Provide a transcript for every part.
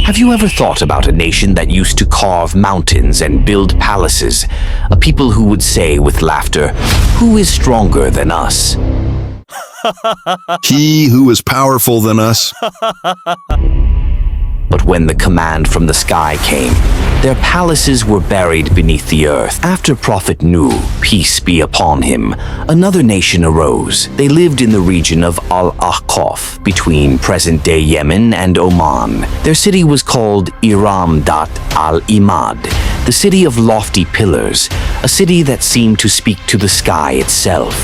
Have you ever thought about a nation that used to carve mountains and build palaces? A people who would say with laughter, "Who is stronger than us?" He who is powerful than us. But when the command from the sky came, their palaces were buried beneath the earth. After Prophet Nuh, peace be upon him, another nation arose. They lived in the region of Al-Ahqaf, between present-day Yemen and Oman. Their city was called Iram al-Imad, the city of lofty pillars, a city that seemed to speak to the sky itself.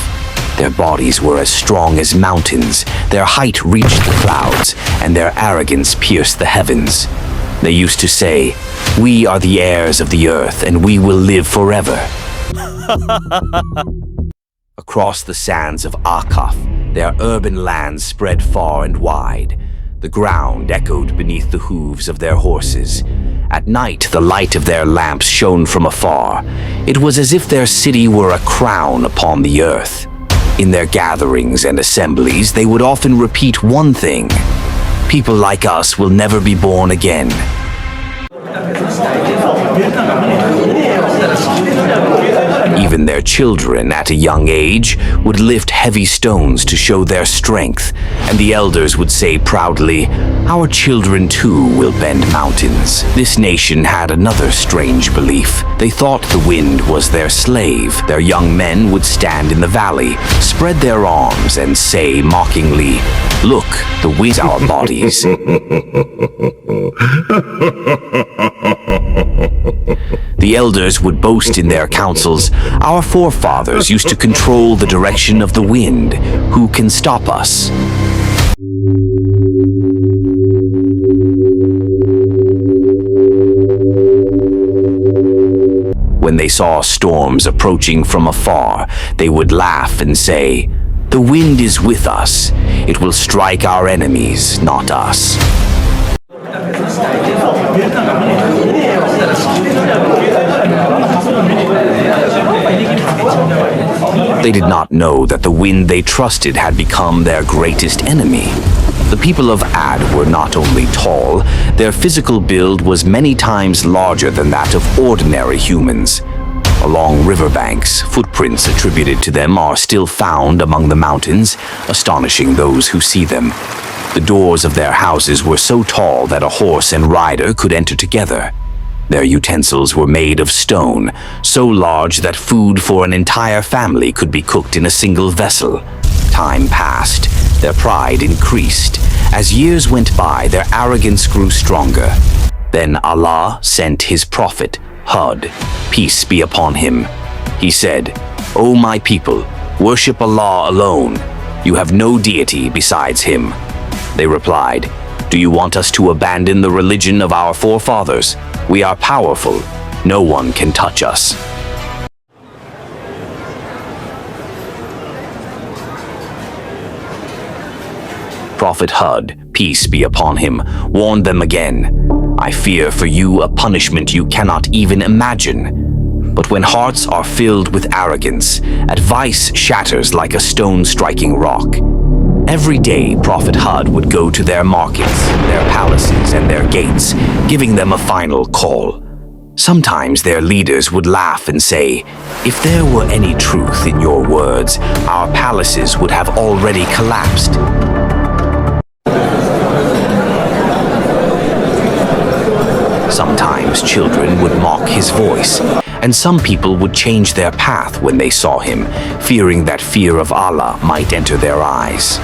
Their bodies were as strong as mountains, their height reached the clouds, and their arrogance pierced the heavens. They used to say, "We are the heirs of the earth, and we will live forever." Across the sands of Ahqaf, their urban lands spread far and wide. The ground echoed beneath the hooves of their horses. At night, the light of their lamps shone from afar. It was as if their city were a crown upon the earth. In their gatherings and assemblies, they would often repeat one thing: "People like us will never be born again." Even their children at a young age would lift heavy stones to show their strength, and the elders would say proudly, "Our children too will bend mountains." This nation had another strange belief. They thought the wind was their slave. Their young men would stand in the valley, spread their arms, and say mockingly, "Look, the wind our bodies." The elders would boast in their councils, "Our forefathers used to control the direction of the wind. Who can stop us?" When they saw storms approaching from afar, they would laugh and say, "The wind is with us. It will strike our enemies, not us." They did not know that the wind they trusted had become their greatest enemy. The people of Ad were not only tall, their physical build was many times larger than that of ordinary humans. Along riverbanks, footprints attributed to them are still found among the mountains, astonishing those who see them. The doors of their houses were so tall that a horse and rider could enter together. Their utensils were made of stone, so large that food for an entire family could be cooked in a single vessel. Time passed, their pride increased. As years went by, their arrogance grew stronger. Then Allah sent his prophet, Hud, peace be upon him. He said, "O my people, worship Allah alone. You have no deity besides him." They replied, "Do you want us to abandon the religion of our forefathers? We are powerful. No one can touch us." Prophet Hud, peace be upon him, warned them again, "I fear for you a punishment you cannot even imagine." But when hearts are filled with arrogance, advice shatters like a stone striking rock. Every day, Prophet Hud would go to their markets, their palaces, and their gates, giving them a final call. Sometimes their leaders would laugh and say, "If there were any truth in your words, our palaces would have already collapsed." Sometimes children would mock his voice, and some people would change their path when they saw him, fearing that fear of Allah might enter their eyes.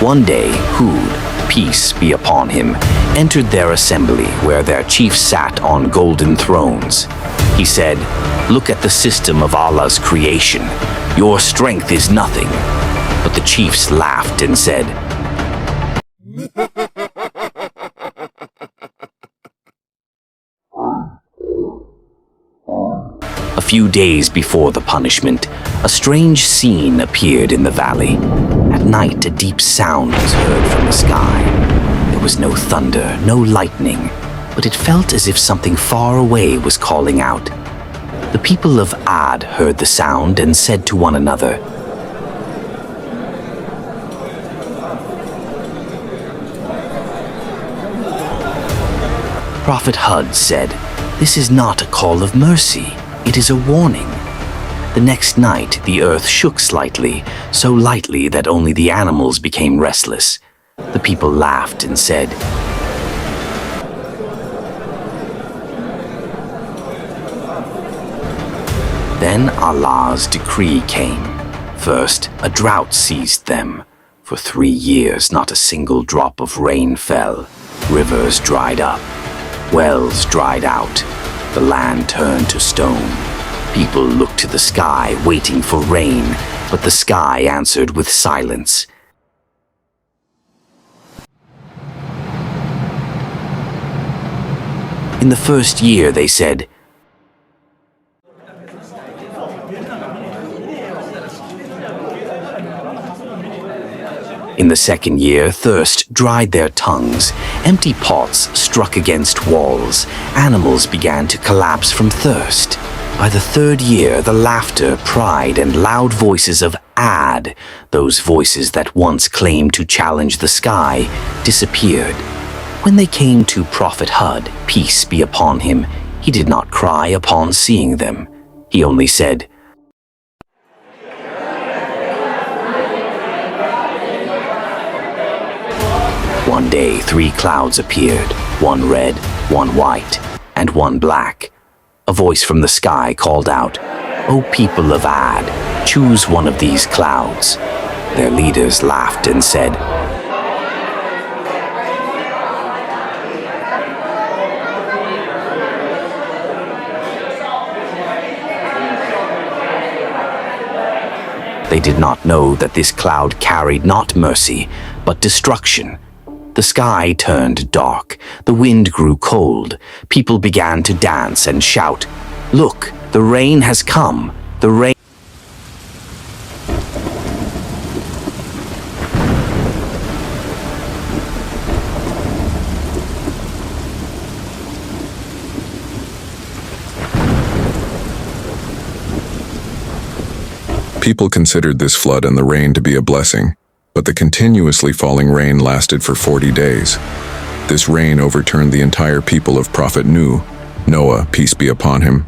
One day, Hud, peace be upon him, entered their assembly where their chief sat on golden thrones. He said, "Look at the system of Allah's creation. Your strength is nothing." But the chiefs laughed and said, A few days before the punishment, a strange scene appeared in the valley. At night, a deep sound was heard from the sky. There was no thunder, no lightning, but it felt as if something far away was calling out. The people of Ad heard the sound and said to one another, Prophet Hud said, "This is not a call of mercy, it is a warning." The next night, the earth shook slightly, so lightly that only the animals became restless. The people laughed and said, Then Allah's decree came. First, a drought seized them. For 3 years, not a single drop of rain fell. Rivers dried up. Wells dried out. The land turned to stone. People looked to the sky, waiting for rain, but the sky answered with silence. In the first year, they said, In the second year, thirst dried their tongues. Empty pots struck against walls. Animals began to collapse from thirst. By the third year, the laughter, pride, and loud voices of Ad, those voices that once claimed to challenge the sky, disappeared. When they came to Prophet Hud, peace be upon him, he did not cry upon seeing them. He only said, One day 3 clouds appeared, one red, one white, and one black. A voice from the sky called out, "O people of Ad, choose one of these clouds." Their leaders laughed and said, They did not know that this cloud carried not mercy, but destruction. The sky turned dark, the wind grew cold, people began to dance and shout, "Look, the rain has come, the rain." People considered this flood and the rain to be a blessing, but the continuously falling rain lasted for 40 days. This rain overturned the entire people of Prophet Noah, peace be upon him.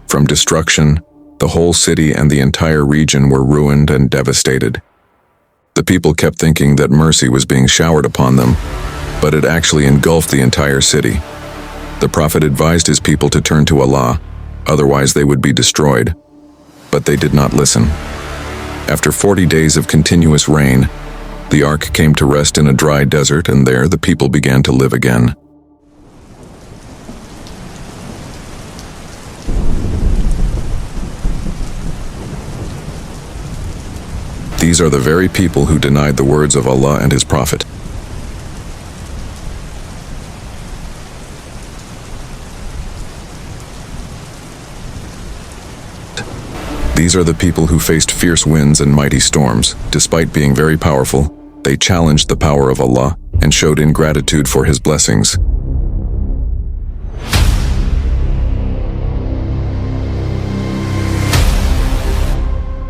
From destruction, the whole city and the entire region were ruined and devastated. The people kept thinking that mercy was being showered upon them, but it actually engulfed the entire city. The Prophet advised his people to turn to Allah, otherwise they would be destroyed. But they did not listen. After 40 days of continuous rain, the ark came to rest in a dry desert, and there the people began to live again. These are the very people who denied the words of Allah and His Prophet. These are the people who faced fierce winds and mighty storms. Despite being very powerful, they challenged the power of Allah and showed ingratitude for His blessings.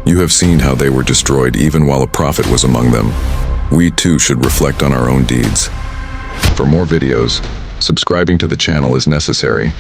You have seen how they were destroyed even while a prophet was among them. We too should reflect on our own deeds. For more videos, subscribing to the channel is necessary.